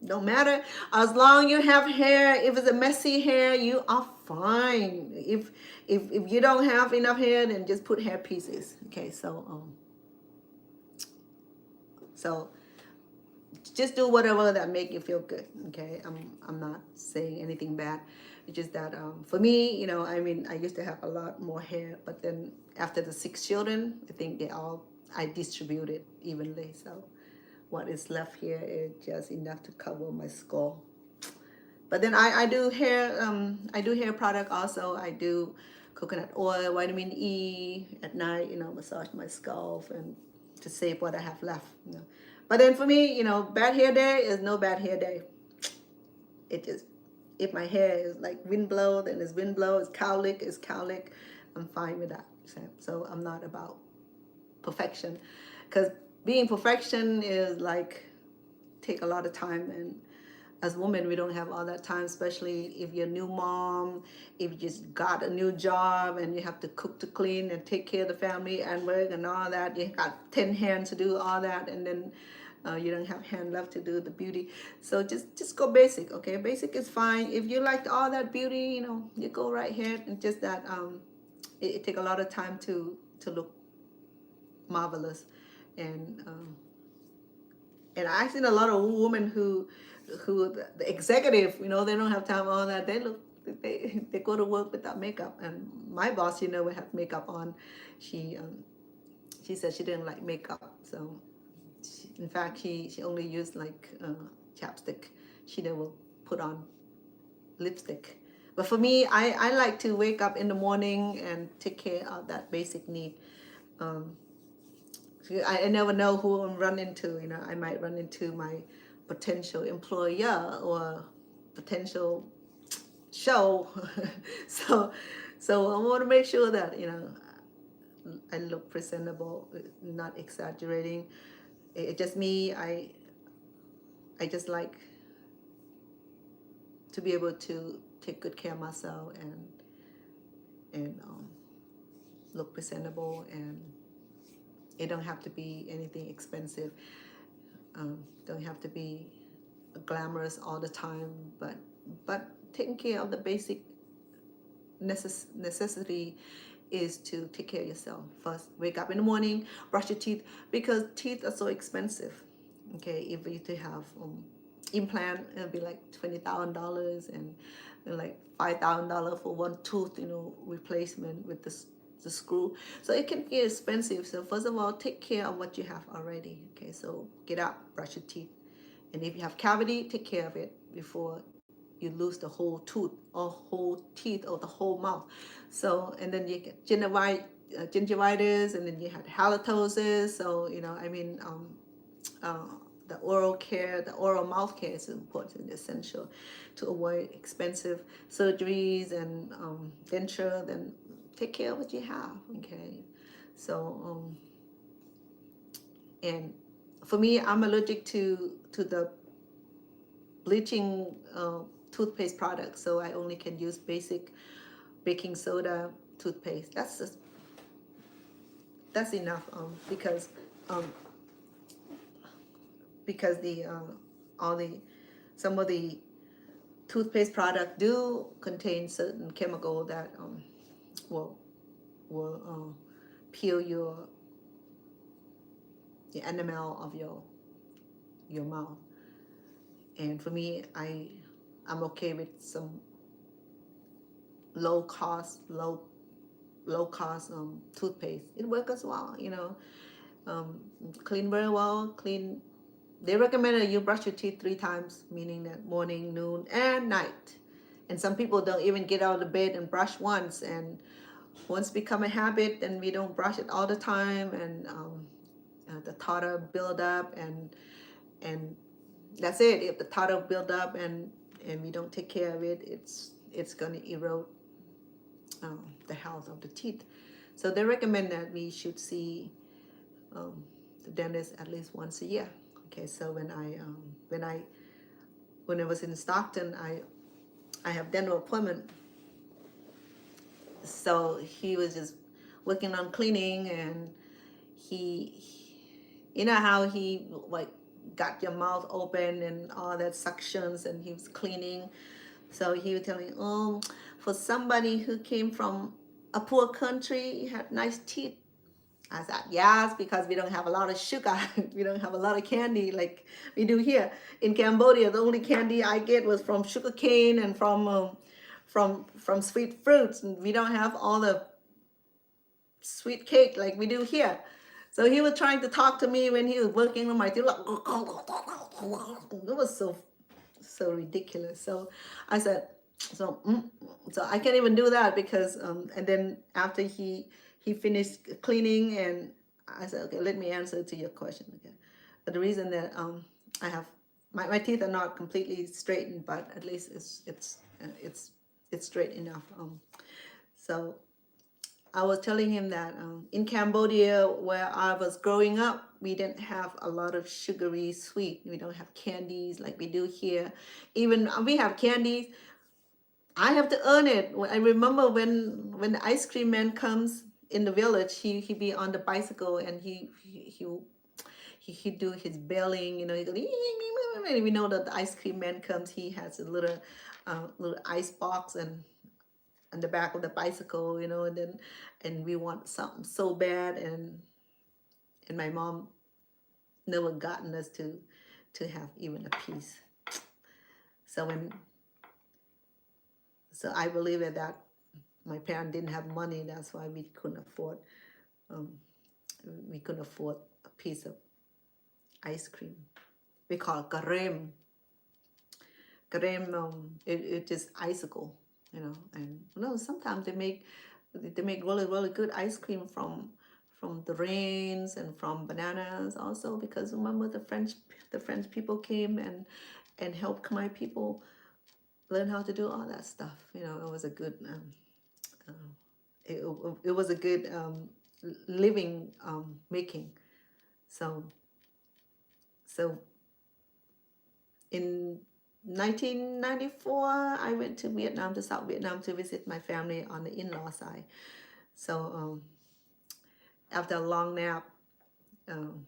don't matter. As long as you have hair, if it's a messy hair, you are fine. If you don't have enough hair, then just put hair pieces, okay? So just do whatever that make you feel good, okay? I'm not saying anything bad. It's just that for me, I used to have a lot more hair, but then after the 6 children, I think I distributed evenly. So what is left here is just enough to cover my skull. But then I do hair product also. I do coconut oil, vitamin E at night, massage my scalp and to save what I have left. But then for me, bad hair day is no bad hair day. It just, if my hair is like wind blow, then it's wind blow. It's cowlick, I'm fine with that. So I'm not about perfection, because being perfection is like take a lot of time, and as women we don't have all that time, especially if you're a new mom, if you just got a new job and you have to cook, to clean, and take care of the family and work and all that. You got 10 hands to do all that, and then you don't have hand left to do the beauty. So just go basic, okay? Basic is fine. If you like all that beauty, you go right ahead. And just that it take a lot of time to look marvelous. And I've seen a lot of women who the executive, they don't have time all that. They go to work without makeup. And my boss, would have makeup on. She said she didn't like makeup, so in fact she only used like chapstick. She never put on lipstick. But for me, I like to wake up in the morning and take care of that basic need. Um, I never know who I'm run into. You know, I might run into my potential employer or potential show. so, so I want to make sure that I look presentable, not exaggerating. It just me. I just like to be able to take good care of myself and look presentable, and it don't have to be anything expensive. Don't have to be glamorous all the time, but taking care of the basic necessity is to take care of yourself. First, wake up in the morning, brush your teeth, because teeth are so expensive. Okay, if you to have implant, it'll be like $20,000 and like $5,000 for one tooth, replacement with the screw. So it can get expensive. So first of all, take care of what you have already. Okay, so get up, brush your teeth, and if you have cavity, take care of it before you lose the whole tooth or whole teeth or the whole mouth. So, and then you get gingivitis, and then you had halitosis. So, the oral care, the oral mouth care is important and essential to avoid expensive surgeries and denture. Then take care of what you have. Okay, so and for me, I'm allergic to the bleaching toothpaste product, so I only can use basic baking soda toothpaste. That's enough um, because the all the some of the toothpaste product do contain certain chemical that will peel the enamel of your mouth. And for me, I'm okay with some low cost toothpaste. It works as well, clean very well, clean. They recommend that you brush your teeth 3 times, meaning that morning, noon, and night. And some people don't even get out of bed and brush once, and once become a habit, then we don't brush it all the time, and the tartar build up, and that's it. If the tartar build up and we don't take care of it, it's going to erode the health of the teeth. So they recommend that we should see the dentist at least once a year. Okay, so when I was in Stockton, I have dental appointment. So he was just working on cleaning, and he you know how he like got your mouth open and all that suctions, and he was cleaning. So he was telling, for somebody who came from a poor country, you had nice teeth. I said, yes, because we don't have a lot of sugar. We don't have a lot of candy like we do here. In Cambodia, the only candy I get was from sugar cane and from sweet fruits. And we don't have all the sweet cake like we do here. So he was trying to talk to me when he was working on my teeth. Like, it was so ridiculous. So I said, so I can't even do that because and then after he finished cleaning, and I said, okay, let me answer to your question again. But the reason that I have my teeth are not completely straightened, but at least it's straight enough. So I was telling him that in Cambodia, where I was growing up, we didn't have a lot of sugary sweet. We don't have candies like we do here. Even we have candies, I have to earn it. I remember when the ice cream man comes in the village, he be on the bicycle, and he do his belling, he go, we know that the ice cream man comes. He has a little ice box and on the back of the bicycle, and we want something so bad, and my mom never gotten us to have even a piece. So I believe that my parents didn't have money. That's why we couldn't afford a piece of ice cream. We call it karem. Karem, it's just icicle. you know. And no, sometimes they make really good ice cream from the rains and from bananas also, because remember the French people came and helped Khmer people learn how to do all that stuff. You know, it was a good it was a good living making. So so in 1994, I went to Vietnam, to South Vietnam, to visit my family on the in-law side. So after a long nap, um,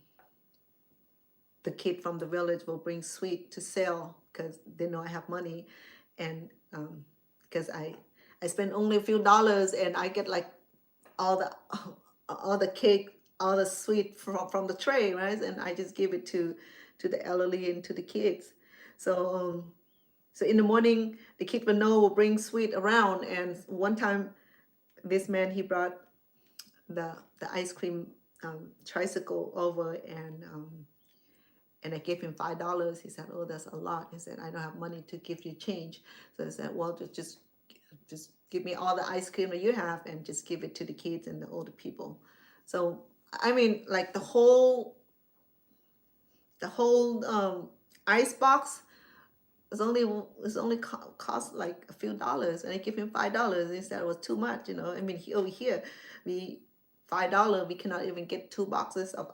the kid from the village will bring sweet to sell because they know I have money, and because I spend only a few dollars and I get like all the all the cake, all the sweet from the tray, right? And I just give it to the elderly and to the kids. So so in the morning, the kid will bring sweet around, and one time this man, he brought the ice cream tricycle over, and I gave him $5. He said, "Oh, that's a lot." He said, "I don't have money to give you change." So I said, "Well, just give me all the ice cream that you have, and just give it to the kids and the older people." So I mean, like the whole ice box cost like a few dollars, and I give him $5. He said it was too much, you know. I mean, over here, we $5 we cannot even get 2 boxes of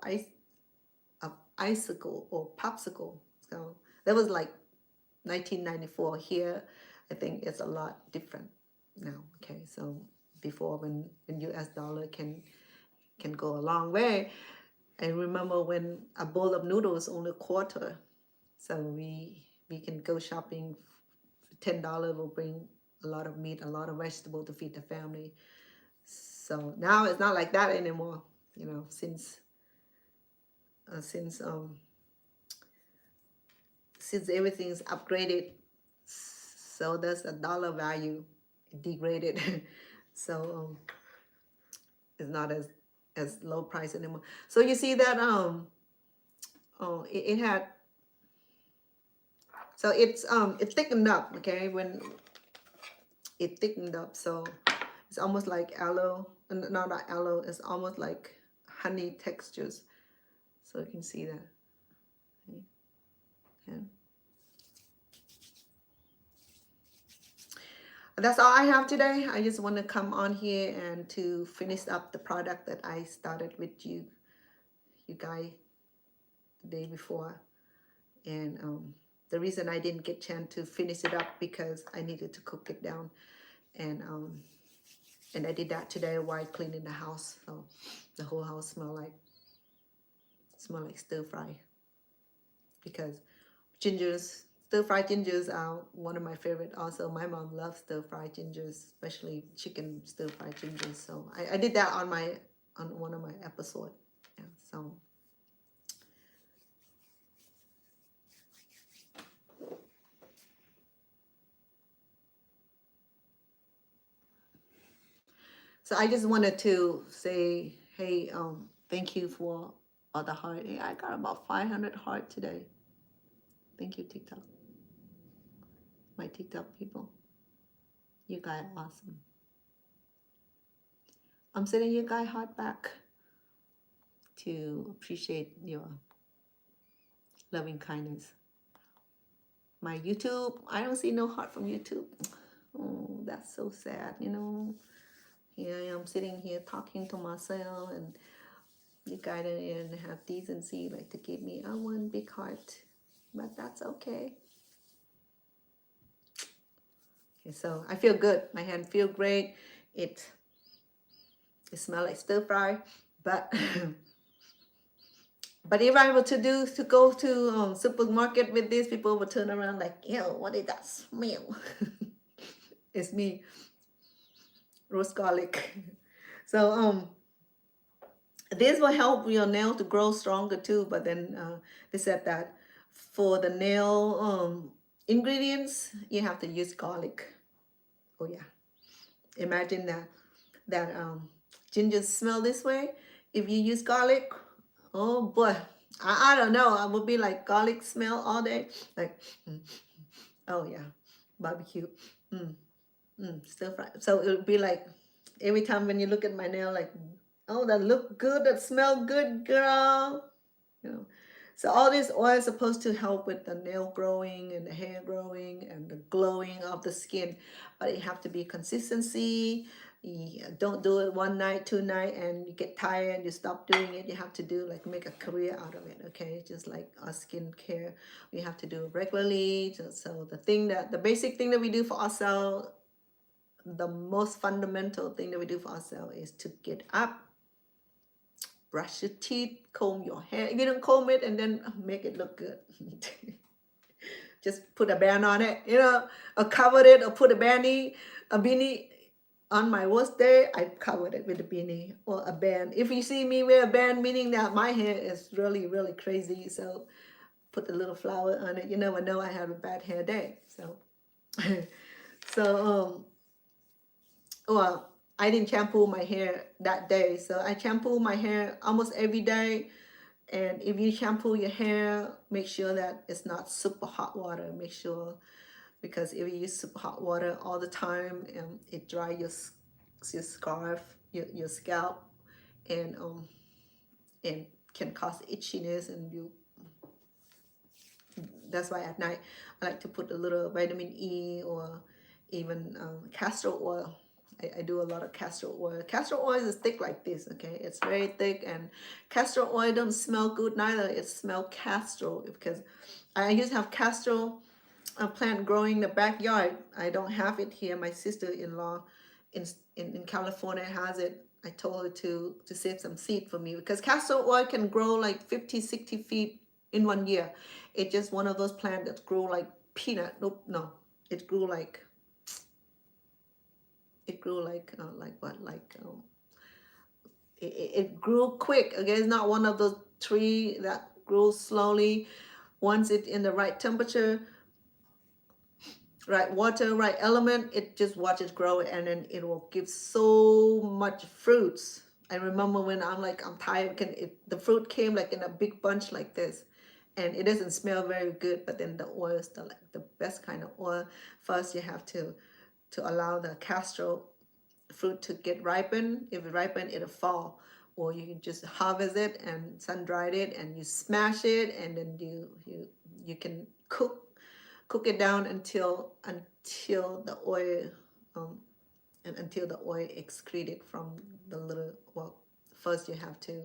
icicle or popsicle. So that was like 1994. Here, I think it's a lot different now. Okay, so before, when US dollar can go a long way. I remember when a bowl of noodles only a quarter, so we can go shopping. $10 will bring a lot of meat, a lot of vegetable to feed the family. So now it's not like that anymore. You know, since everything's upgraded, so there's a dollar value degraded. So it's not as low price anymore. So you see that it had, so it thickened up. Okay, when it thickened up, so it's almost like aloe. No, not aloe. It's almost like honey textures. So you can see that. Okay. Yeah. That's all I have today. I just want to come on here and to finish up the product that I started with you guys the day before. And the reason I didn't get chance to finish it up because I needed to cook it down, and I did that today while cleaning the house. So the whole house smell like stir fry, because stir fried gingers are one of my favorite. Also, my mom loves stir fried gingers, especially chicken stir fried gingers. So I did that on one of my episodes. Yeah, so I just wanted to say, hey, thank you for all the heart. Hey, I got about 500 heart today. Thank you, TikTok. My TikTok people. You guys are awesome. I'm sending you guys heart back to appreciate your loving kindness. My YouTube, I don't see no heart from YouTube. Oh, that's so sad, you know. Here I am sitting here talking to myself, and you guys didn't have decency like to give me a one big heart, but that's okay. Okay, so I feel good. My hand feel great. It smells like stir fry, but but if I were to go to supermarket with this, people would turn around like, "Ew, what is that smell?" It's me, roast garlic. So this will help your nail to grow stronger too. But then they said that for the nail ingredients, you have to use garlic. Oh yeah, imagine that ginger smell this way. If you use garlic, oh boy, I don't know. I would be like garlic smell all day. Like, oh yeah, barbecue. Mm. Stir fry. So it'll be like every time when you look at my nail, like, oh, that look good, that smell good, girl. You know. So all these oils are supposed to help with the nail growing and the hair growing and the glowing of the skin, but it have to be consistency. You don't do it one night, two night, and you get tired. You stop doing it. You have to do like make a career out of it. Okay, just like our skincare, we have to do it regularly. So the basic thing that we do for ourselves, the most fundamental thing that we do for ourselves is to get up, brush your teeth, comb your hair. If you don't comb it and then make it look good, just put a band on it, or cover it, or put a beanie. On my worst day, I covered it with a beanie or a band. If you see me wear a band, meaning that my hair is really, really crazy, so put a little flower on it. You never know, I have a bad hair day. So, so well, I didn't shampoo my hair that day, so I shampoo my hair almost every day. And if you shampoo your hair, make sure that it's not super hot water. Make sure, because if you use super hot water all the time, it dry your scarf, your scalp, and can cause itchiness, and that's why at night I like to put a little vitamin E or even castor oil. I do a lot of castor oil. Castor oil is thick like this, okay? It's very thick, and castor oil don't smell good neither. It smells castor, because I used to have castor plant growing in the backyard. I don't have it here. My sister-in-law in California has it. I told her to save some seed for me, because castor oil can grow like 50, 60 feet in 1 year. It's just one of those plants that grow like peanut. Nope, no. It grew like what? It grew quick. Okay, it's not one of those tree that grows slowly. Once it's in the right temperature, right water, right element, it just watch it grow, and then it will give so much fruits. I remember when I'm tired, the fruit came like in a big bunch like this, and it doesn't smell very good. But then the oil is the best kind of oil. First, you have to allow the castor fruit to get ripened. If it ripen, it'll fall. Or you can just harvest it and sun dried it, and you smash it, and then you can cook it down until the oil and until the oil excreted from the little. Well, first you have to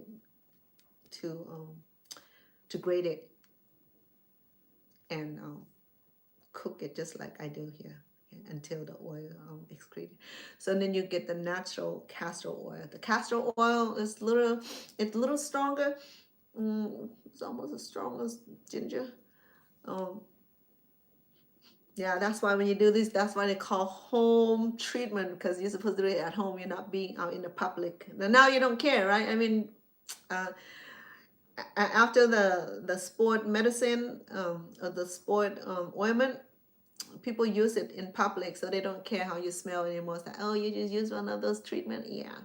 grate it and cook it just like I do here, until the oil excreted. So then you get the natural castor oil. The castor oil is it's a little stronger. It's almost as strong as ginger. Yeah, that's why when you do this, that's why they call home treatment, because you're supposed to do it at home. You're not being out in the public. Now you don't care, right? I mean, after the sport medicine or the sport ointment, people use it in public, so they don't care how you smell anymore. It's like, oh, you just use one of those treatment. Yeah,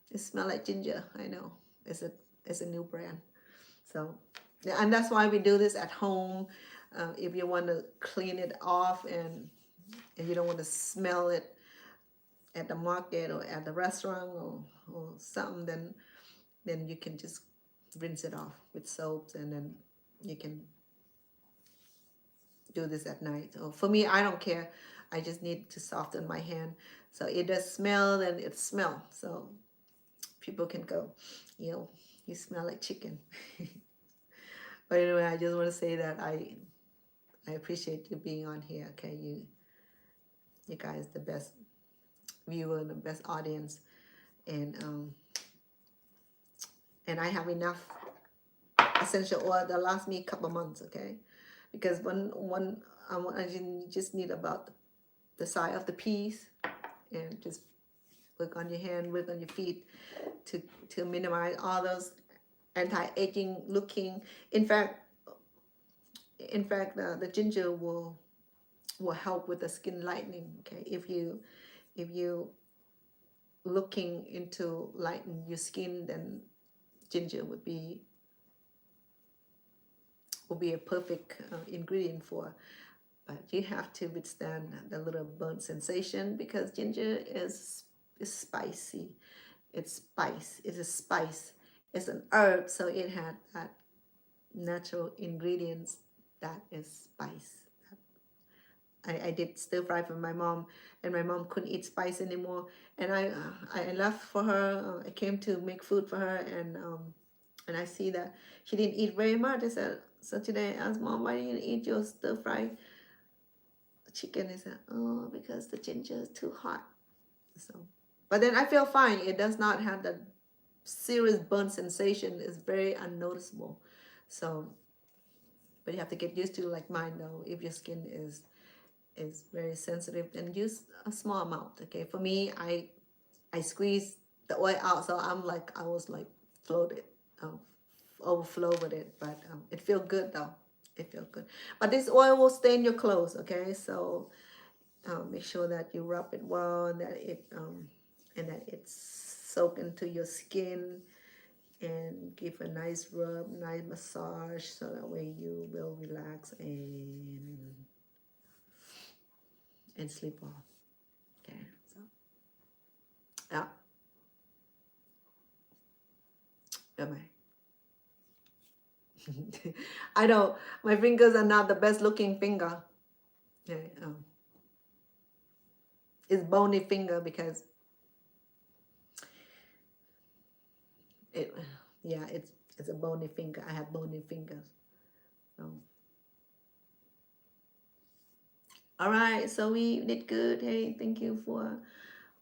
it smells like ginger. I know. It's a new brand. So, yeah, and that's why we do this at home. If you want to clean it off, and you don't want to smell it at the market or at the restaurant or something, then you can just rinse it off with soaps, and then you can do this at night. So for me, I don't care. I just need to soften my hand. So it does smell, then it smells. So people can go, you smell like chicken. But anyway, I just want to say that I appreciate you being on here. Okay, you guys, the best viewer and the best audience, and I have enough essential oil that lasts me a couple months. Okay, because I just need about the size of the piece, and just work on your hand, work on your feet to minimize all those anti-aging looking. In fact, the ginger will help with the skin lightening. Okay, if you looking into lighten your skin, then ginger would be a perfect ingredient for. but you have to withstand the little burnt sensation because ginger is spicy. It's spice. It's a spice. It's an herb, so it had that natural ingredients that is spice. I did stir fry for my mom, and my mom couldn't eat spice anymore. And I left for her. I came to make food for her, and I see that she didn't eat very much. I said, so today I asked Mom, why didn't you eat your stir fry chicken? I said, oh, because the ginger is too hot. So, but then I feel fine. It does not have the serious burn sensation. It's very unnoticeable. So, but you have to get used to, like mine though. If your skin is very sensitive, then use a small amount. Okay, for me, I squeeze the oil out, so I was like floated, overflow with it. But it feels good though. It feels good. But this oil will stain your clothes. Okay, so make sure that you rub it well, and that it's soaked into your skin, and give a nice rub, nice massage, so that way you will relax and sleep well. Okay, so yeah. Am I? I know my fingers are not the best looking finger. Okay, it's bony finger because it, yeah, it's a bony finger. I have bony fingers. So, all right, so we did good. Hey, thank you for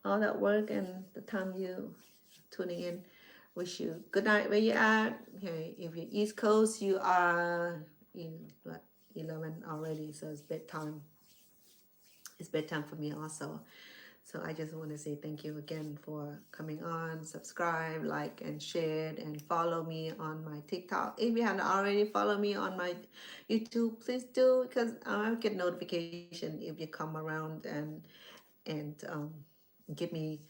all that work and the time you tuning in. Wish you good night where you at. Okay, if you're East Coast, you are in what 11 already, so it's bedtime. It's bedtime for me also. So I just want to say thank you again for coming on. Subscribe, like, and share, and follow me on my TikTok. If you haven't already followed me on my YouTube, please do, because I'll get notification if you come around and give me,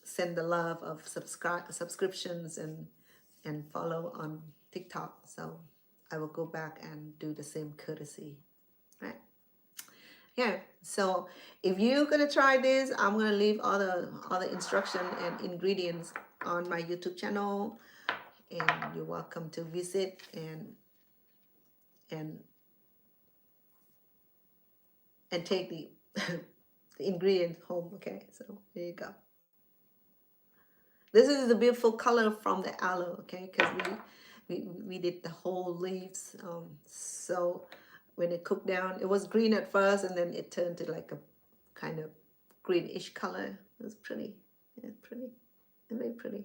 send the love of subscriptions and follow on TikTok. So I will go back and do the same courtesy, right? Yeah, so if you're gonna try this, I'm gonna leave all the instruction and ingredients on my YouTube channel, and you're welcome to visit and take the the ingredients home. Okay, so there you go. This is the beautiful color from the aloe. Okay, because we did the whole leaves. So when it cooked down, it was green at first, and then it turned to like a kind of greenish color. It was pretty. Yeah, pretty. Very pretty.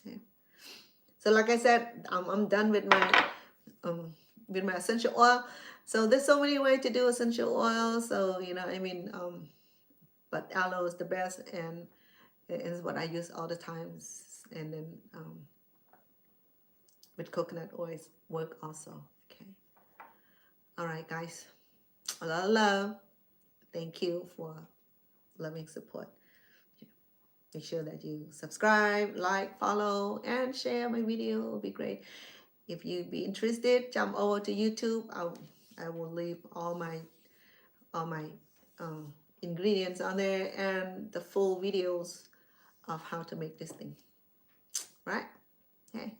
Yeah. So like I said, I'm done with my essential oil. So there's so many ways to do essential oil. So but aloe is the best, and it is what I use all the times. And then with coconut oils work also. Okay. All right, guys. A lot of love. Thank you for loving support. Make sure that you subscribe, like, follow, and share my video. It will be great. If you be interested, jump over to YouTube. I will leave all my ingredients on there and the full videos of how to make this thing. Right? Okay.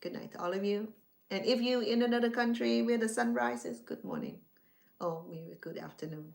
Good night to all of you. And if you in another country where the sun rises, good morning. Oh, maybe good afternoon.